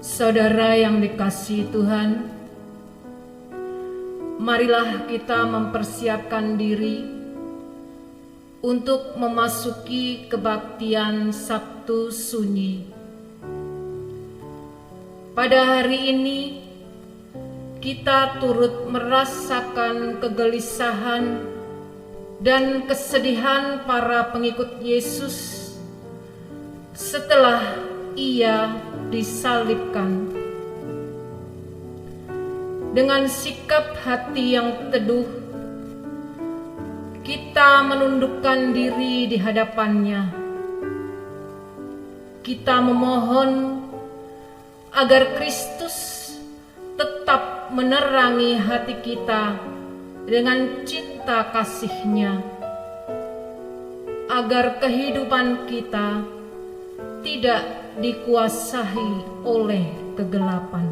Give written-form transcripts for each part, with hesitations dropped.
Saudara yang dikasihi Tuhan, marilah kita mempersiapkan diri untuk memasuki kebaktian Sabtu Sunyi. Pada hari ini, kita turut merasakan kegelisahan dan kesedihan para pengikut Yesus setelah Ia disalibkan. Dengan sikap hati yang teduh, kita menundukkan diri di hadapan-Nya. Kita memohon agar Kristus tetap menerangi hati kita dengan cinta kasih-Nya, agar kehidupan kita tidak dikuasai oleh kegelapan.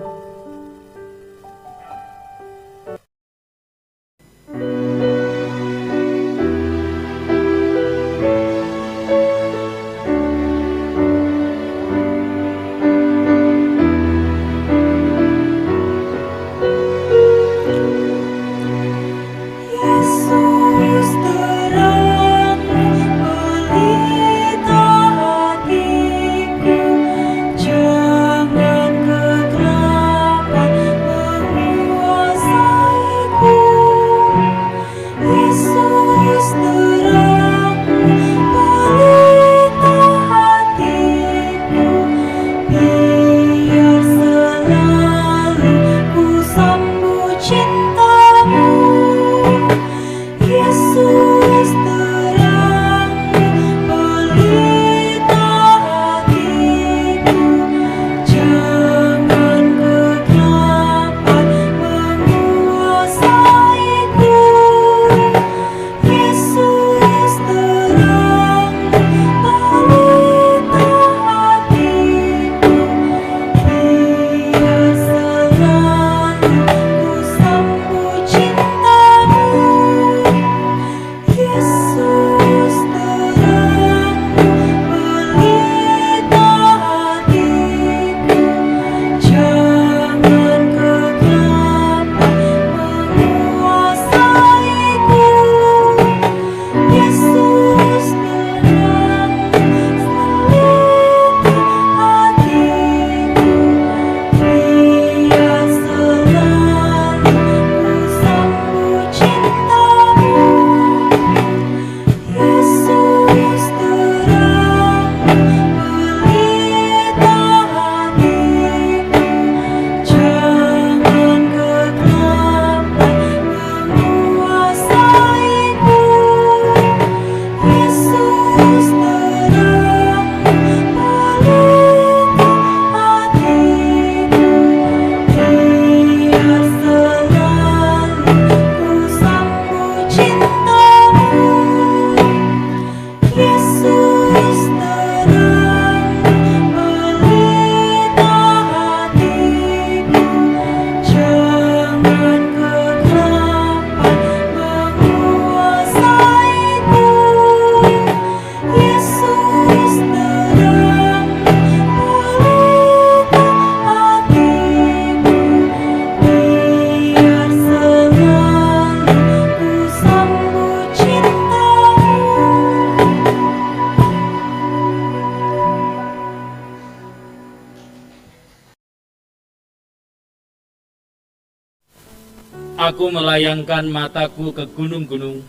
Aku melayangkan mataku ke gunung-gunung.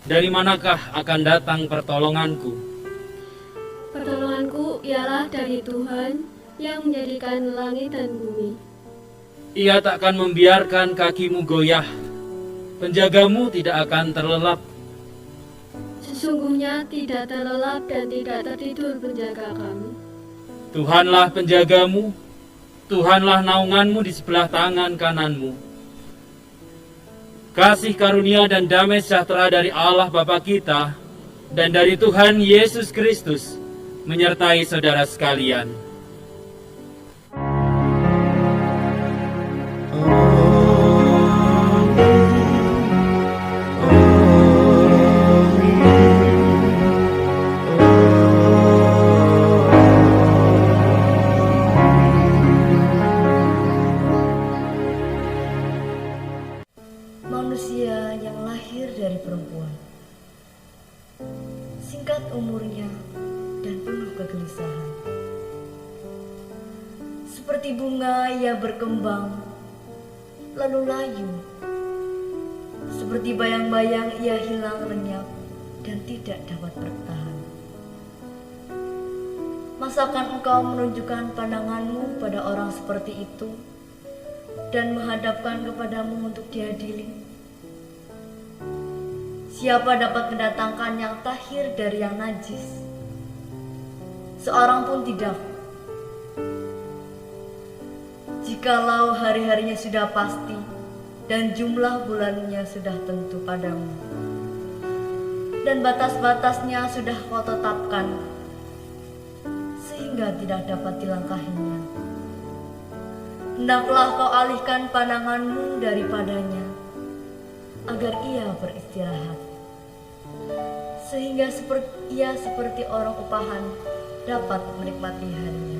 Dari manakah akan datang pertolonganku? Pertolonganku ialah dari Tuhan yang menjadikan langit dan bumi. Ia takkan membiarkan kakimu goyah. Penjagamu tidak akan terlelap. Sesungguhnya tidak terlelap dan tidak tertidur penjaga kami. Tuhanlah penjagamu. Tuhanlah naunganmu di sebelah tangan kananmu. Kasih karunia dan damai sejahtera dari Allah Bapa kita dan dari Tuhan Yesus Kristus menyertai saudara sekalian. Seperti bunga ia berkembang, lalu layu. Seperti bayang-bayang ia hilang lenyap dan tidak dapat bertahan. Masakan engkau menunjukkan pandanganmu pada orang seperti itu dan menghadapkan kepadamu untuk diadili? Siapa dapat mendatangkan yang tahir dari yang najis? Seorang pun tidak. Jikalau hari-harinya sudah pasti dan jumlah bulannya sudah tentu padamu, dan batas-batasnya sudah kau tetapkan, sehingga tidak dapat dilangkahinya, hendaklah kau alihkan pandanganmu daripadanya, agar ia beristirahat, sehingga ia seperti orang upahan dapat menikmati harinya.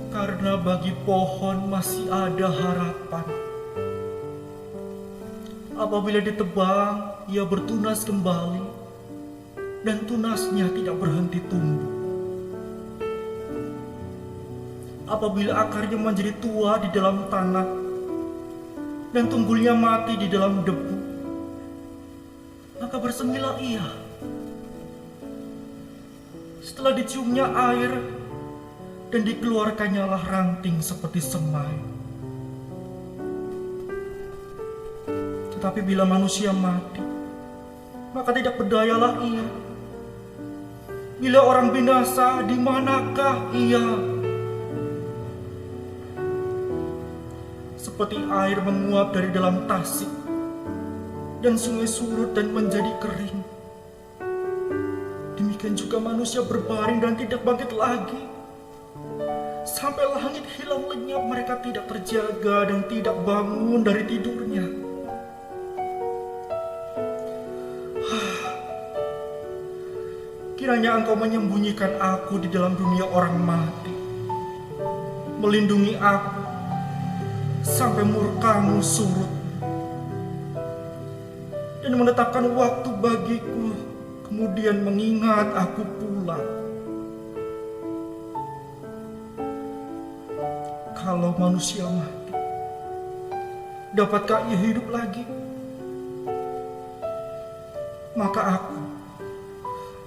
Karena bagi pohon masih ada harapan. Apabila ditebang, ia bertunas kembali, dan tunasnya tidak berhenti tumbuh. Apabila akarnya menjadi tua di dalam tanah, dan tunggulnya mati di dalam debu, maka bersemilah ia. Setelah diciumnya air, dan dikeluarkannya lah ranting seperti semai. Tetapi bila manusia mati, maka tidak berdayalah ia. Bila orang binasa, di manakah ia? Seperti air menguap dari dalam tasik, dan sungai surut dan menjadi kering, demikian juga manusia berbaring dan tidak bangkit lagi. Sampai langit hilang lenyap, mereka tidak terjaga dan tidak bangun dari tidurnya. Kiranya Engkau menyembunyikan aku di dalam dunia orang mati, melindungi aku sampai murka-Mu surut, dan menetapkan waktu bagiku, kemudian mengingat aku pulang. Kalau manusia mati, dapatkah ia hidup lagi? Maka aku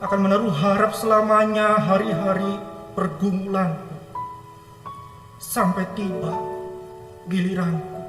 akan menaruh harap selamanya hari-hari pergumulanku sampai tiba giliranku.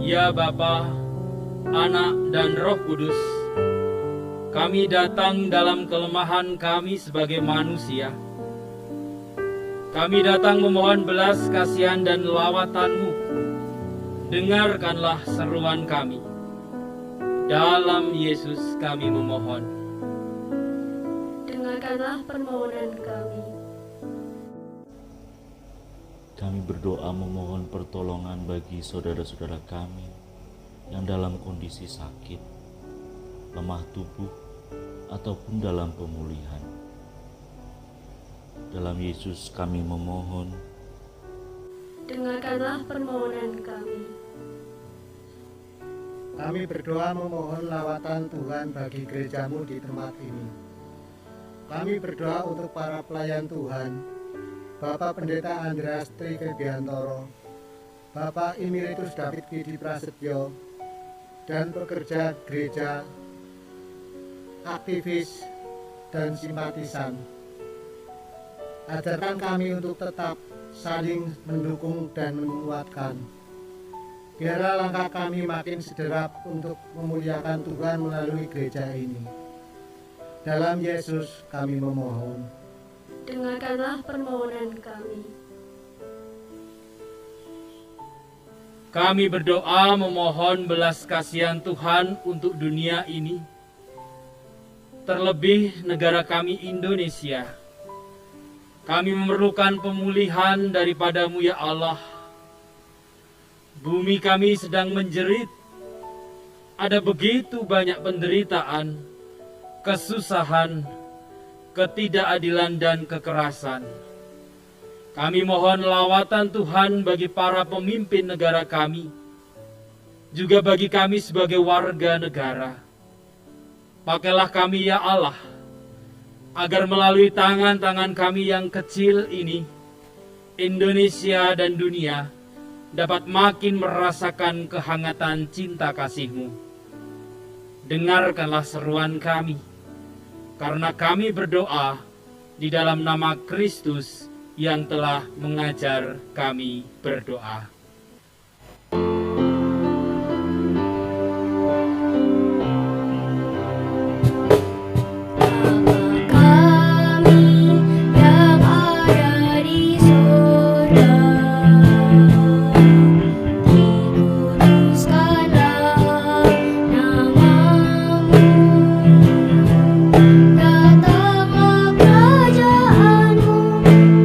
Ya Bapa, Anak, dan Roh Kudus, kami datang dalam kelemahan kami sebagai manusia. Kami datang memohon belas kasihan dan lawatan-Mu. Dengarkanlah seruan kami. Dalam Yesus kami memohon. Dengarkanlah permohonan kami. Kami berdoa memohon pertolongan bagi saudara-saudara kami yang dalam kondisi sakit, lemah tubuh, ataupun dalam pemulihan. Dalam Yesus kami memohon. Dengarkanlah permohonan kami. Kami berdoa memohon lawatan Tuhan bagi gereja-Mu di tempat ini. Kami berdoa untuk para pelayan Tuhan, Bapak Pendeta Andreas Tri Kebiantoro, Bapak Emeritus David Gidi Prasetyo, dan pekerja gereja, aktivis, dan simpatisan. Ajarkan kami untuk tetap saling mendukung dan menguatkan. Biarlah langkah kami makin sederap untuk memuliakan Tuhan melalui gereja ini. Dalam Yesus kami memohon. Dengarkanlah permohonan kami. Kami berdoa memohon belas kasihan Tuhan untuk dunia ini, terlebih negara kami Indonesia. Kami memerlukan pemulihan daripada-Mu ya Allah. Bumi kami sedang menjerit. Ada begitu banyak penderitaan, kesusahan, ketidakadilan dan kekerasan. Kami mohon lawatan Tuhan bagi para pemimpin negara kami, juga bagi kami sebagai warga negara. Pakailah kami ya Allah, agar melalui tangan-tangan kami yang kecil ini, Indonesia dan dunia dapat makin merasakan kehangatan cinta kasih-Mu. Dengarkanlah seruan kami, karena kami berdoa di dalam nama Kristus yang telah mengajar kami berdoa.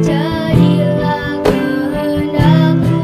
Jadilah kehendak-Mu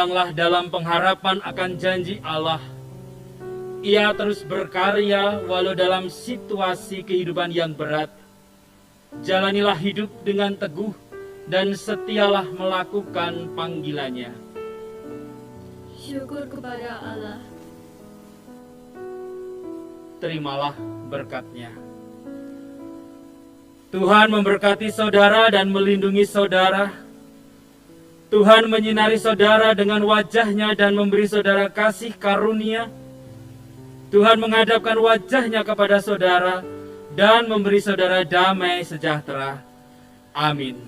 berjuanglah dalam pengharapan akan janji Allah. Ia terus berkarya walau dalam situasi kehidupan yang berat. Jalanilah hidup dengan teguh dan setialah melakukan panggilannya. Syukur kepada Allah. Terimalah berkat-Nya. Tuhan memberkati saudara dan melindungi saudara. Tuhan menyinari saudara dengan wajah-Nya dan memberi saudara kasih karunia. Tuhan menghadapkan wajah-Nya kepada saudara dan memberi saudara damai sejahtera. Amin.